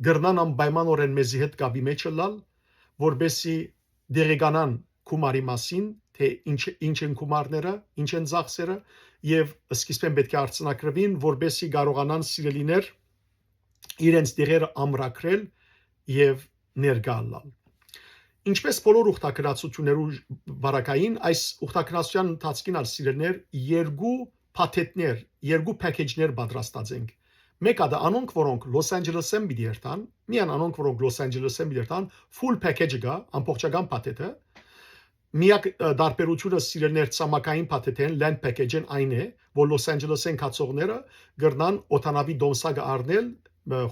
գրնան անպայմանորեն մեզի հետ կապի մեջ լալ որբեսի դերեգանան կումարի մասին թե ինչ են կումարները ինչ են ծախսերը եւ սկիզբեն պետք է արցնակրվին որբեսի կարողանան սիրելիներ իրենց դերերը ամրակրել եւ ներգալալ ինչպես բոլոր ուխտակրացություններու բարակային այս ուխտակրացության ընթացքին ալ սիրելներ երկու փաթեթներ երկու փակեջներ պատրաստած ենք մեկը դա անոնք որոնք Լոս Անջելեսեն պիտի երթան միան անոնք որոնք Լոս Անջելեսեն պիտի երթան full package գա ամբողջական փաթեթը միակ դարբերությունը սիրելներ ցամաքային փաթեթեն land package-ն այն է որ Լոս Անջելեսեն կացողները գրնան օտանավի դոմսակը առնել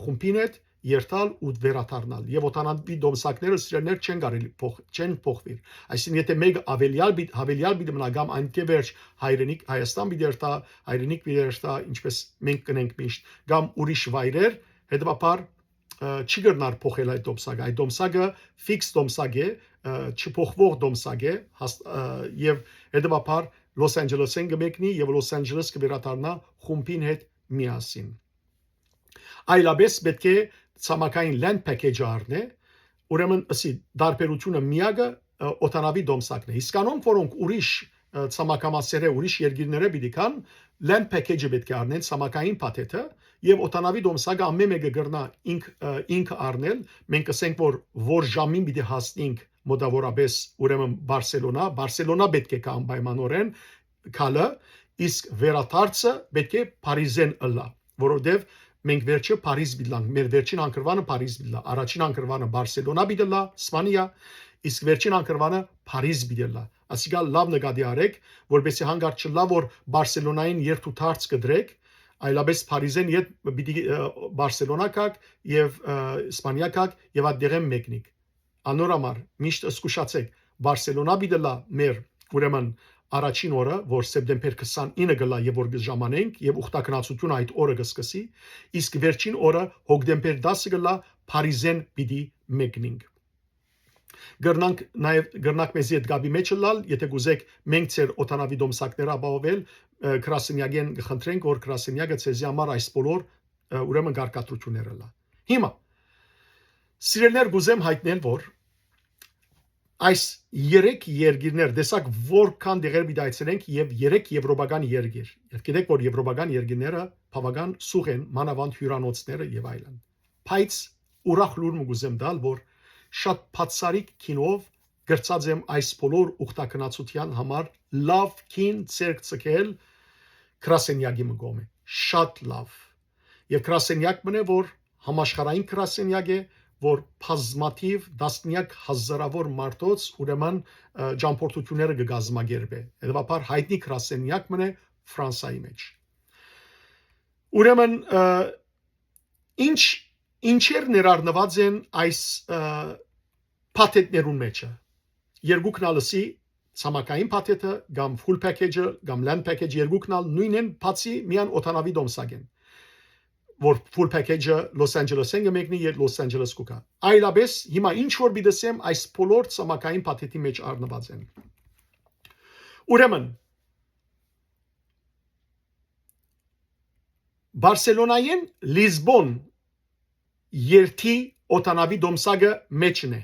խումբին հետ երթալ ու վերադառնալ եւ օտանավի դոմսակները սիրելներ չեն կարելի չեն փոխվիր այսինքն եթե մեկ հավելյալ պիտի մնա կամ այնտեղ վերջ հայրենիք Հայաստան պիտի երթա հայրենիք պիտի երթա ինչպես մենք կնենք միշտ կամ ուրիշ վայրեր հետեւաբար չի գտնար փոխել այդ դոմսակը ֆիքս դոմսակ է չփոխվող դոմսակ է եւ հետեւաբար Լոս Անջելեսին կմեկնի եւ Լոս Անջելես կվերադառնա խումբին հետ միասին այլապես պետք է ցամաքային land package առնե ուրեմն ասի դարբերությունը միակը օտանավի դոմսակն է իսկ անոնք որոնք ուրիշ ցամաքամասերը ուրիշ երկիրները պիտի կան land package-ը պետք է առնեն ցամաքային փաթեթը եւ օտանավի դոմսակը ամեն մեկը գրնա ինքը առնել մենք ասենք որ ժամին պիտի հասնենք մոտավորապես ուրեմն Բարսելոնա պետք է կան պայմանորեն քալը իսկ վերադարձը պետք է Փարիզեն ըլլա որովհետեւ մենք վերջը Փարիզ բիլանք մեր վերջին անկրվանը Փարիզ բիլա առաջին անկրվանը Բարսելոնա բիլա Իսպանիա իսկ վերջին անկրվանը Փարիզ բիլա ասիկա լավ նկատի արեք որովհետեւ հանգարտ չլա որ Բարսելոնային երթուտարց կդրեք այլապես Փարիզեն իդ պիտի Բարսելոնա կակ եւ Իսպանիա կակ եւ այդտեղեն մեկնիկ անորամար միշտ զգուշացեք Բարսելոնա բիլա մեր ուրեմն առաջին օրը, որ սեպտեմբեր 29-ը գլա եւ որ ժամանենք եւ ուխտակնացությունը այդ օրը կսկսի, իսկ վերջին օրը հոկտեմբեր 10-ը գլա Փարիզեն պիտի մեկնենք։ Գրնանք մեզի այդ գաբի մեջ լալ, եթե գուզեք մենք ծեր օտանավի դոմսակները ապահովել, Կրասենյագեն կխնդրենք, որ Կրասենյագը ցեզի համար այս բոլոր ուրեմն գարկատությունները լա։ Հիմա սիրելներ գուզեմ հայտնել, որ այս 3 երկիրներ դեսակ որքան դեղեր բիդայցնենք եւ 3 եվրոպական երկիր եւ գիտեք որ եվրոպական երկիրները բավական սուղ են մանավանդ հյուրանոցները եւ այլն բայց ուրախ լուր մգուզեմ դալ որ շատ բացարիք քինով գրծած եմ այս բոլոր ուխտակնացության համար լավ քին ցերկ ցկել Կրասենյագի մգոմե շատ լավ եւ Կրասենյակ մնե որ համաշխարհային Կրասենյակ է որ բազմաթիվ դասնյակ հազարավոր մարդոց ուրեմն ճամփորդությունները կգազմագերբե հետեւաբար հայտնի Կրասենյակ մնե Ֆրանսայի մեջ ուրեմն ինչեր ներառնված են այս փաթեթներուն մեջը երկուքնալսի ցամաքային փաթեթը կամ full package-ը կամ land package երկուքնալ նույնն են բացի միան օտանավի դոմսակեն որ full package-ը Լոս Անջելեսեն կմեկնի եւ Լոս Անջելես կուկա այլապես հիմա ինչ որ բիդեսեմ այս բոլոր ցամաքային փաթեթի մեջ առնված են ուրեմն Բարսելոնայեն Լիզբոն երթի օտանավի դոմսակը մեջն է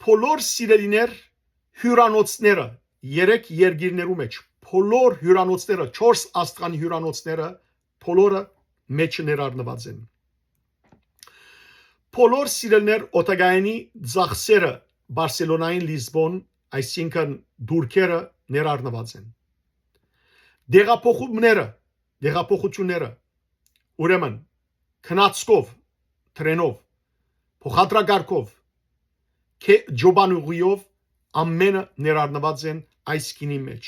բոլոր սիրելիներ հյուրանոցները 3 երկիրներու մեջ բոլոր հյուրանոցները 4 աստղանի հյուրանոցները բոլորը մեջ ներառնված են բոլոր սիրելիներ օտագայանի ծախսերը Բարսելոնային Լիզբոն այսինքն դուրքերը ներառնված են դեղափոխությունները ուրեմն քնածկով տրենով փոխադրակարգով ջոբանուղիով ամենը ներառնված են այս քինի մեջ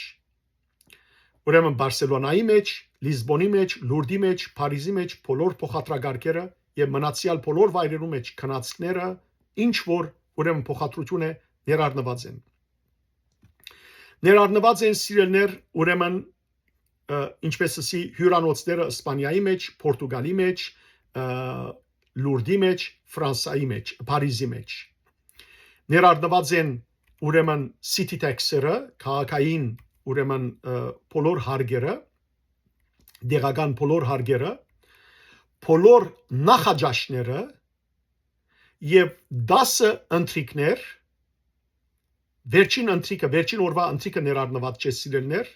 ուրեմն Բարսելոնայի մեջ Լիզբոնի մեջ Լուրդի մեջ Փարիզի մեջ բոլոր փոխադրակարգերը եւ մնացյալ բոլոր վայրերու մեջ քնածքները ինչ որ ուրեմն փոխադրություն է ներառնված են սիրելներ ուրեմն ինչպես ասի հյուրանոցները Իսպանիայի մեջ Պորտուգալի մեջ Լուրդի մեջ Ֆրանսայի մեջ Փարիզի մեջ ներառնված են ուրեմն city tax-երը քաղաքային ուրեմն բոլոր հարգերը դեղական բոլոր հարգերը բոլոր նախաճաշները եւ 10 ընթրիկներ վերջին օրվա ընթրիկը ներառնված չէ սիրելներ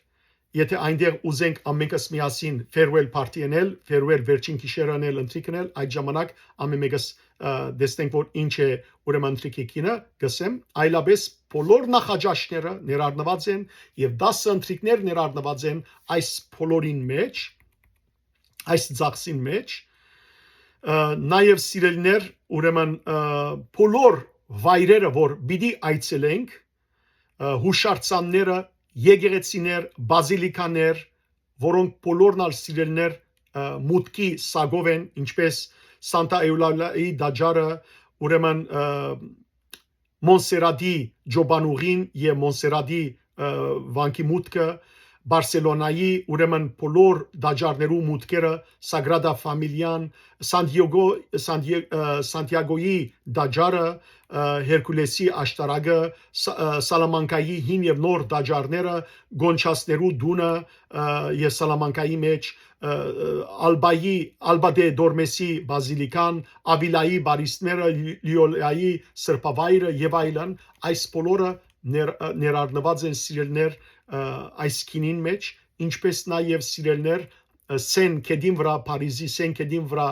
եթե այնտեղ ուզենք ամենքս միասին farewell party անել farewell վերջին գիշեր անել ընթրիկնել այդ ժամանակ ամեն մեկս դեսնենք որ ինչ է ուրեմն ընթրիկի քինը գսեմ այլապես բոլոր նախաճաշները ներառնված են եւ 10 ընթրիկներ ներառնված են այս բոլորին մեջ այս ծախսին մեջ նաեւ սիրելիներ ուրեմն բոլոր վայրերը որ պիտի այցելենք հուշարձանները եկեղեցիներ բազիլիկաներ որոնք բոլորն ալ սիրելիներ մուտքի սագով են, ինչպես Սանտա Էուլալայի դաջարը, ուրեմն Մոնսերադի ջոբանուղին եւ Մոնսերադի վանքի մուտքը, Բարսելոնայի ուրեմն բոլոր դաջարներու մուտքերը, Սագրադա Ֆամիլիան, Սանտիագոյի դաջարը, Հերկուլեսի աշտարակը, Սալամանկայի հին եւ նոր դաջարները, Գոնչասներու դունը եւ Սալամանկայի մեջ, Ալբադե Դորմեսի բազիլիկան, Ավիլայի բարիստները, Լիոլայի սրբավայրը եւ այլն, այս բոլորը ներառնված են սիրելներ այս քինին մեջ, ինչպես նաև սիրելներ Սեն Քեդին վրա Փարիզի Սեն Քեդին վրա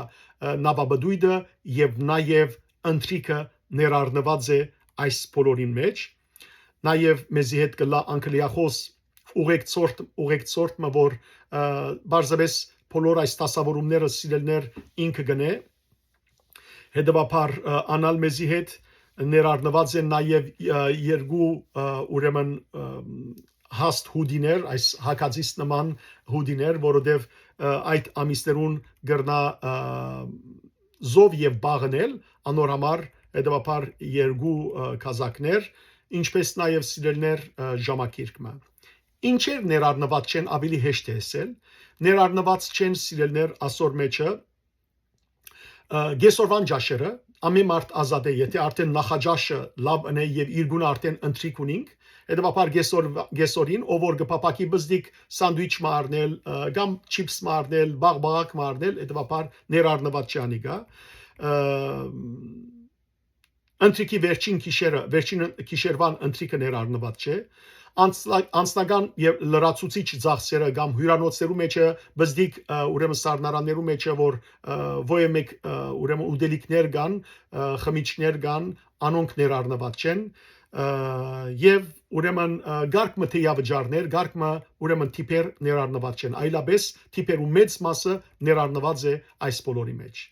նավաբդույդը եւ նաև ընթրիքը ներառնված է այս բոլորին մեջ, նաև մեզի հետ կլա անկլիախոս ուղեկցորդը, որ բարձրապես բոլոր այս տասավորումները սիրելներ ինքը գնե, հետևաբար անալ մեզի հետ ներառնված են նաև երկու ուրեմն հաստ հուդիներ, այս հակածից նման հուդիներ, որովհետև այդ ամիսներուն գրնա զով եւ բաղնել, անոր համար հետևաբար երկու կազակներ, ինչպես նաև սիրելներ ժամակիրկը։ Ինչեր ներառնված չեն ավելի հեշտ է ասել, ներառնված չեն սիրելներ ասոր մեջը գեսորվան ջաշերը, ամեն մարդ ազատ է, եթե արդեն նախաճաշը լավ ընե եւ իր գունը արդեն ընտրիկ ունինք, հետևաբար գեսորին, ով որ կփապակի բզդիկ սանդվիչ մարնել, կամ չիփս մարնել, բաղբաղակ մարնել, հետևաբար ներառնված չանի գա։ Ընտրիկի վերջին գիշերվան ընտրիկը ներառնված չէ, անձնական եւ լրացուցիչ ծախսերը կամ հյուրանոցներու մեջը բզդիկ ուրեմն սառնարաններու մեջը որ ոյե մեկ ուրեմն ուդելիքներ կան, խմիչքներ կան, անոնք ներառնված չեն եւ ուրեմն գարկմը թեյավճարներ, գարկմը ուրեմն տիպեր ներառնված չեն, այլապես տիպերու մեծ մասը ներառնված է այս բոլորի մեջ։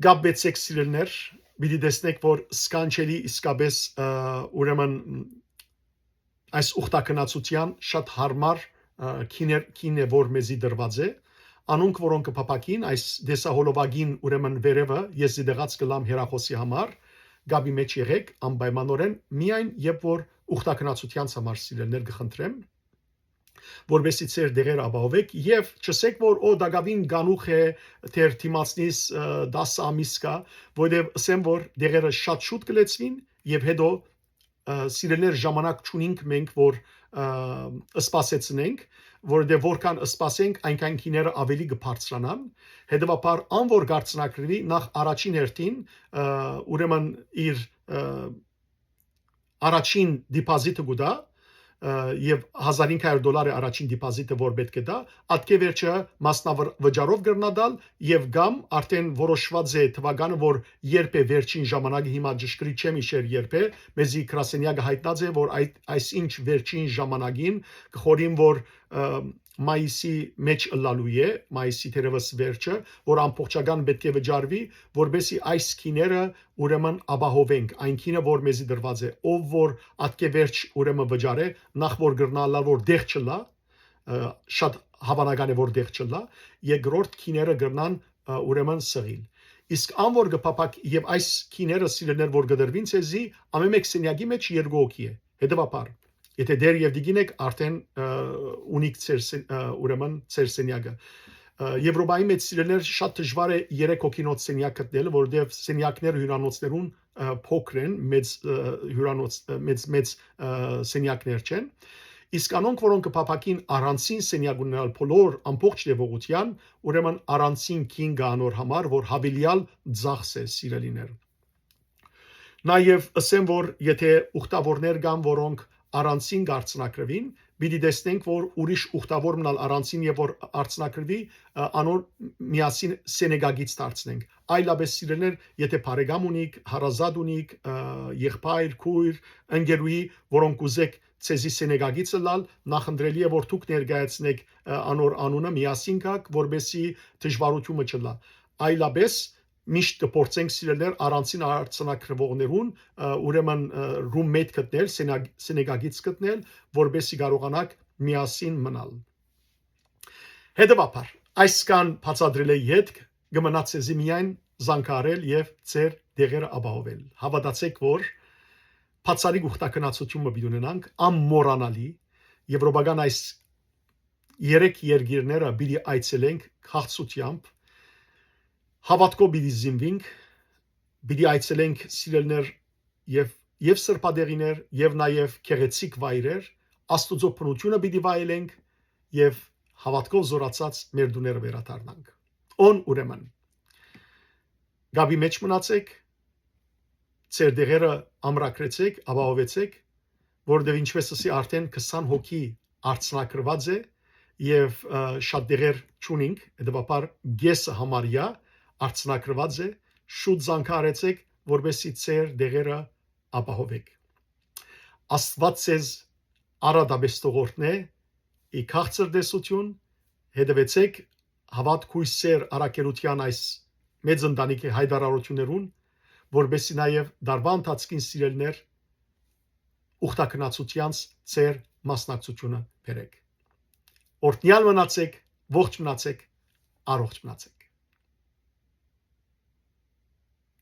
Գաբեցեք սիրելներ, պիտի տեսնեք, որ սկանչելի իսկապես ուրեմն այս ուխտակնացության շատ հարմար քին է, որ մեզի դրված է, անոնք որոնք կփապակին այս դեսահոլովագին ուրեմն վերևը ես դեղած կլամ հերախոսի համար, գաբի մեջ եղեք անպայմանորեն միայն երբ որ ուխտակնացության համար սիրելներ կխնդրեմ, որբեսի ծեր դեղեր ապահովեք եւ չսեք որ օ դագավին գանուխ է թեր թիմացնիս 10 ամիս կա, որովհետեւ ասեմ որ դեղերը շատ շուտ կլեցվին եւ հետո սիրելներ ժամանակ չունենք մենք որ սպասեցնենք, որովհետեւ որքան սպասենք այնքան քիները ավելի կբարձրանան, հետևաբար անոր գարցնակրվի նախ առաջին հերթին ուրեմն իր առաջին դիպոզիտը գուտա եւ $1500 առաջին դիպոզիտը որ պետք է դա, ատկե վերջը մասնավճարով գրնադալ եւ գամ արդեն որոշված է թվականը որ երբ է վերջին ժամանակը հիմա ճշգրիտ չեմ իշեր երբ է, մեզի Կրասենյակը հայտնած է որ այսինչ վերջին ժամանակին կխորին որ մայիսի մեջ ըլլալու է, մայիսի թերևս վերջը, որ ամբողջական պետք է վճարվի, որբեսի այս քիները ուրեմն ապահովենք, այն քինը որ մեզի դրված է, ով որ ատկե վերջ ուրեմն վճարե, նախ որ գրնալա որ դեղ չլա, շատ հավանական է որ դեղ չլա, երկրորդ քիները գրնան ուրեմն սղիլ։ Իսկ անոր կփապակ եւ այս քիները սիրելներ որ գդրվին ցեզի, ամեն մեկ սենյակի մեջ երկու հոգի է, հետևաբար Եթե դեր եւ դիգինեք արդեն ունիկ ուրեմն ծեր սենյակը Եվրոպայի մեջ սիրելներ շատ դժվար է 3 հոգինոց սենյակ գտնել, որովհետեւ սենյակները հյուրանոցներուն փոքր են, մեծ սենյակներ չեն։ Իսկ անոնք որոնք կփապակին առանցին սենյակ ունենալ բոլոր ամբողջ դեպողության, ուրեմն առանցին քին գանոր համար, որ հավելյալ ծախս է սիրելիներ։ Նաեւ ասեմ որ եթե ուխտավորներ կան, որոնք առանցին գարցնակրվին, պիտի տեսնենք, որ ուրիշ ուխտավոր մնալ առանցին եւ որ արցնակրվի, անոր միասին սենեգագից դարձնենք։ Այլապես սիրելներ, եթե բարեկամ ունիք, հարազատ ունիք, եղբայր, քույր, ընկերուհի, որոնք ուզեք ցեզի սենեգագից լալ, նախընտրելի է որ դուք ներկայացնեք անոր անունը միասին գաք, որբեսի դժվարությունը չլա։ Այլապես միշտ կփորձենք սիրելներ առանցին արցանակրվողներուն ուրեմն ռումմեյթ գտնել, սենեգագից գտնել, որբեսի կարողանաք միասին մնալ։ Հետևաբար Այս կան բացադրել է յետք կմնացեզի միայն զանգարել եւ ծեր դեղերը ապահովել։ Հավատացեք, որ բացարի գուխտակնացությունը պիտի ունենանք ամմորանալի եվրոպական այս երեք երկիրները պիտի այցելենք քաղցությամբ, հավատքով պիտի զինվենք, պիտի այցելենք սիրելներ եւ սրբադեղիներ եւ նաեւ քեղեցիկ վայրեր, Աստուծո բնությունը պիտի վայելենք եւ հավատքով զորացած մեր դուները վերադառնանք։ On ուրեմն գաբի մեջ մնացեք, ծեր դեղերը ամրակրեցեք, ապահովեցեք, որովհետեւ ինչպես ասի արդեն 20 հոգի արցնակրված է եւ շատ դեղեր չունենք, հետեւաբար գեսը համարյա արցնակրված է, շուտ զանգարեցեք, որովհետեւ ծեր դեղերը ապահովեք։ Աստված ձեզ արադաբեստողորտնե ի քաղցր դեսություն, հետևեցեք հավատք հույսեր առաքելության այս մեծ ընտանիքի հայտարարություններուն, որբեսի նաև դարվա ընթացքին սիրելներ ուխտակնացությանց ծեր մասնակցությունը բերեք։ Օրհնյալ մնացեք, ողջ մնացեք, առողջ մնացեք։